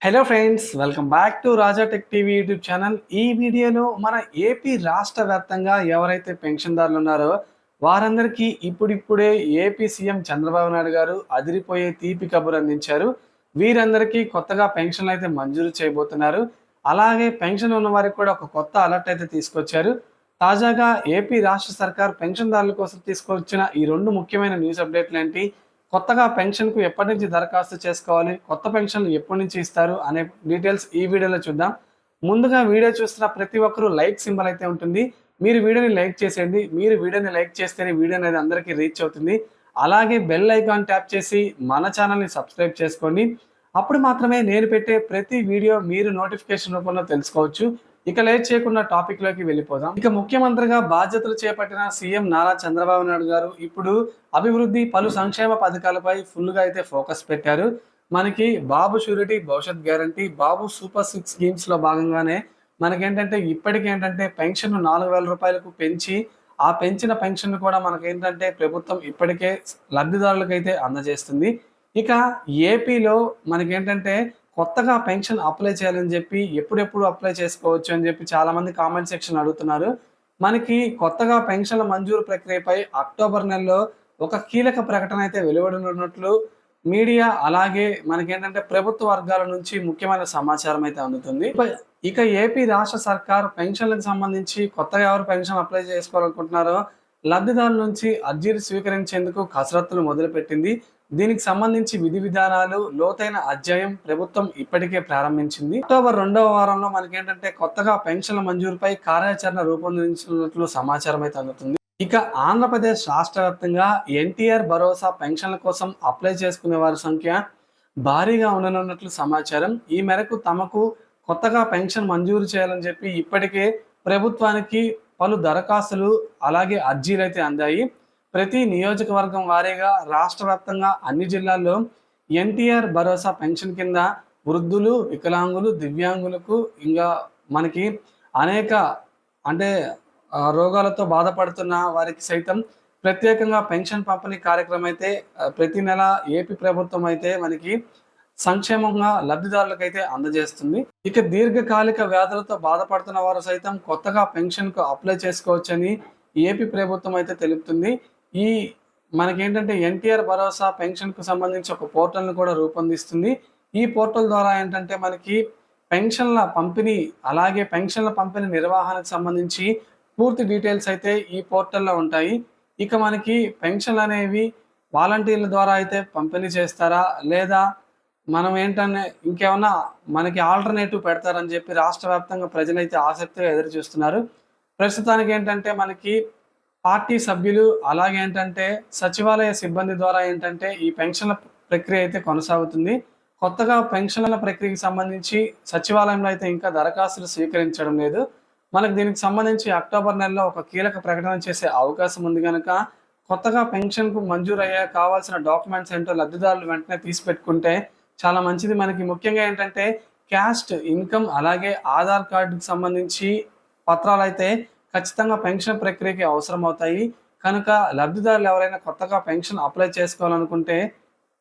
Hello friends, welcome back to Raja tech TV YouTube channel. ఈ వీడియోలో మన AP రాష్ట్ర వ్యాప్తంగా ఎవరైతే పెన్షన్దారులు ఉన్నారో వారందరికీ ఇప్పుడిప్పుడే ఏపీ సీఎం చంద్రబాబు నాయుడు గారు అదిరిపోయే తీపి కబురు అందించారు. వీరందరికీ కొత్తగా పెన్షన్లు అయితే మంజూరు చేయబోతున్నారు. అలాగే పెన్షన్ ఉన్న వారికి కూడా ఒక కొత్త అలర్ట్ అయితే తీసుకొచ్చారు. తాజాగా ఏపీ రాష్ట్ర సర్కార్ పెన్షన్దారుల కోసం తీసుకొచ్చిన ఈ రెండు ముఖ్యమైన న్యూస్ అప్డేట్లు ఏంటి, కొత్తగా పెన్షన్‌కు ఎప్పటి నుంచి దరఖాస్తు చేసుకోవాలి, కొత్త పెన్షన్‌లు ఎప్పటి నుంచి ఇస్తారు అనే డీటెయిల్స్ ఈ వీడియోలో చూద్దాం. ముందుగా వీడియో చూస్తున్న ప్రతి ఒక్కరు లైక్ సింబల్ అయితే ఉంటుంది. మీరు వీడియోని లైక్ చేసేయండి. మీరు వీడియోని లైక్ చేస్తేనే వీడియో అనేది అందరికీ రీచ్ అవుతుంది. అలాగే బెల్ ఐకాన్ ట్యాప్ చేసి మన ఛానల్‌ని సబ్స్క్రైబ్ చేసుకోండి. అప్పుడు మాత్రమే నేను పెట్టే ప్రతి వీడియో మీరు నోటిఫికేషన్ రూపంలో తెలుసుకోవచ్చు. ఇక లేట్ చేయకుండా టాపిక్‌లోకి వెళ్ళిపోదాం. ఇక ముఖ్యమంత్రిగా బాధ్యతలు చేపట్టిన సీఎం నారా చంద్రబాబు నాయుడు గారు ఇప్పుడు అభివృద్ధి, పలు సంక్షేమ పథకాలపై ఫుల్‌గా అయితే ఫోకస్ పెట్టారు. మనకి బాబు షూరిటీ, భవిష్యత్ గ్యారంటీ, బాబు సూపర్ సిక్స్ స్కీమ్స్‌లో భాగంగానే మనకేంటంటే ఇప్పటికేంటంటే పెన్షన్ రూ. 4,000 పెంచి, ఆ పెంచిన పెన్షన్ కూడా మనకేంటంటే ప్రభుత్వం ఇప్పటికే లబ్ధిదారులకైతే అందజేస్తుంది. ఇక ఏపీలో మనకేంటంటే కొత్తగా పెన్షన్ అప్లై చేయాలని చెప్పి ఎప్పుడెప్పుడు అప్లై చేసుకోవచ్చు అని చెప్పి చాలామంది కామెంట్ సెక్షన్ అడుగుతున్నారు. మనకి కొత్తగా పెన్షన్ల మంజూరు ప్రక్రియపై అక్టోబర్ నెలలో ఒక కీలక ప్రకటన అయితే వెలువడనున్నట్లు మీడియా అలాగే మనకేంటంటే ప్రభుత్వ వర్గాల నుంచి ముఖ్యమైన సమాచారం అయితే అందుతుంది. ఇక ఏపీ రాష్ట్ర సర్కార్ పెన్షన్లకు సంబంధించి కొత్తగా ఎవరు పెన్షన్ అప్లై చేసుకోవాలనుకుంటున్నారో లబ్ధిదారుల నుంచి అర్జీలు స్వీకరించేందుకు కసరత్తులు మొదలుపెట్టింది. దీనికి సంబంధించి విధి విధానాలు, లోతైన అధ్యాయం ప్రభుత్వం ఇప్పటికే ప్రారంభించింది. అక్టోబర్ 2వ వారంలో మనకేంటంటే కొత్తగా పెన్షన్ల మంజూరుపై కార్యాచరణ రూపొందించినట్లు సమాచారం అయితే అందుతుంది. ఇక ఆంధ్రప్రదేశ్ రాష్ట్ర వ్యాప్తంగా ఎన్టీఆర్ భరోసా పెన్షన్ల కోసం అప్లై చేసుకునే వారి సంఖ్య భారీగా ఉండనున్నట్లు సమాచారం. ఈ మేరకు తమకు కొత్తగా పెన్షన్ మంజూరు చేయాలని చెప్పి ఇప్పటికే ప్రభుత్వానికి పలు దరఖాస్తులు అలాగే అర్జీలు అయితే అందాయి. ప్రతి నియోజకవర్గం వారీగా రాష్ట్ర వ్యాప్తంగా అన్ని జిల్లాల్లో ఎన్టీఆర్ భరోసా పెన్షన్ కింద వృద్ధులు, వికలాంగులు, దివ్యాంగులకు ఇంకా మనకి అనేక అంటే రోగాలతో బాధపడుతున్న వారికి సైతం ప్రత్యేకంగా పెన్షన్ పంపిణీ కార్యక్రమం అయితే ప్రతి నెల ఏపీ ప్రభుత్వం అయితే మనకి సంక్షేమంగా లబ్ధిదారులకైతే అందజేస్తుంది. ఇక దీర్ఘకాలిక వ్యాధులతో బాధపడుతున్న వారు సైతం కొత్తగా పెన్షన్కు అప్లై చేసుకోవచ్చని ఏపీ ప్రభుత్వం అయితే తెలుపుతుంది. ఈ మనకేంటంటే ఎన్టీఆర్ భరోసా పెన్షన్కు సంబంధించి ఒక పోర్టల్ను కూడా రూపొందిస్తుంది. ఈ పోర్టల్ ద్వారా ఏంటంటే మనకి పెన్షన్ల పంపిణీ అలాగే పెన్షన్ల పంపిణీ నిర్వహణకు సంబంధించి పూర్తి డీటెయిల్స్ అయితే ఈ పోర్టల్లో ఉంటాయి. ఇక మనకి పెన్షన్లు అనేవి వాలంటీర్ల ద్వారా అయితే పంపిణీ చేస్తారా, లేదా మనం ఏంటనే ఇంకేమన్నా మనకి ఆల్టర్నేటివ్ పెడతారని చెప్పి రాష్ట్ర వ్యాప్తంగా ప్రజలైతే ఆసక్తిగా ఎదురు చూస్తున్నారు. ప్రస్తుతానికి ఏంటంటే మనకి పార్టీ సభ్యులు అలాగే ఏంటంటే సచివాలయ సిబ్బంది ద్వారా ఏంటంటే ఈ పెన్షన్ల ప్రక్రియ అయితే కొనసాగుతుంది. కొత్తగా పెన్షన్ల ప్రక్రియకి సంబంధించి సచివాలయంలో అయితే ఇంకా దరఖాస్తులు స్వీకరించడం లేదు. మనకు దీనికి సంబంధించి అక్టోబర్ నెలలో ఒక కీలక ప్రకటన చేసే అవకాశం ఉంది కనుక కొత్తగా పెన్షన్కు మంజూరు అయ్యే కావాల్సిన డాక్యుమెంట్స్ ఏంటో లబ్ధిదారులు వెంటనే తీసి పెట్టుకుంటే చాలా మంచిది. మనకి ముఖ్యంగా ఏంటంటే క్యాస్ట్, ఇన్కమ్ అలాగే ఆధార్ కార్డుకి సంబంధించి పత్రాలు అయితే ఖచ్చితంగా పెన్షన్ ప్రక్రియకి అవసరం అవుతాయి. కనుక లబ్ధిదారులు ఎవరైనా కొత్తగా పెన్షన్ అప్లై చేసుకోవాలనుకుంటే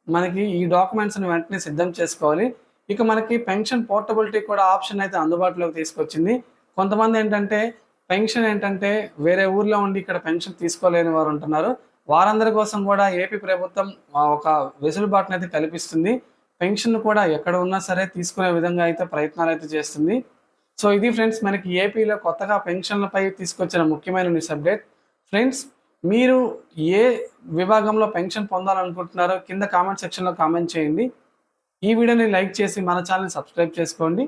మనకి ఈ డాక్యుమెంట్స్ని వెంటనే సిద్ధం చేసుకోవాలి. ఇక మనకి పెన్షన్ పోర్టబిలిటీ కూడా ఆప్షన్ అయితే అందుబాటులోకి తీసుకొచ్చింది. కొంతమంది ఏంటంటే పెన్షన్ ఏంటంటే వేరే ఊర్లో ఉండి ఇక్కడ పెన్షన్ తీసుకోలేని వారు ఉంటున్నారు. వారందరి కోసం కూడా ఏపీ ప్రభుత్వం ఒక వెసులుబాటును అయితే కల్పిస్తుంది. పెన్షన్ కూడా ఎక్కడ ఉన్నా సరే తీసుకునే విధంగా అయితే ప్రయత్నాలు అయితే చేస్తుంది. సో ఇది ఫ్రెండ్స్, మనకి ఏపీలో కొత్తగా పెన్షన్లపై తీసుకొచ్చిన ముఖ్యమైన న్యూస్ అప్డేట్. ఫ్రెండ్స్, మీరు ఏ విభాగంలో పెన్షన్ పొందాలనుకుంటున్నారో కింద కామెంట్ సెక్షన్లో కామెంట్ చేయండి. ఈ వీడియోని లైక్ చేసి మన ఛానల్ని సబ్స్క్రైబ్ చేసుకోండి.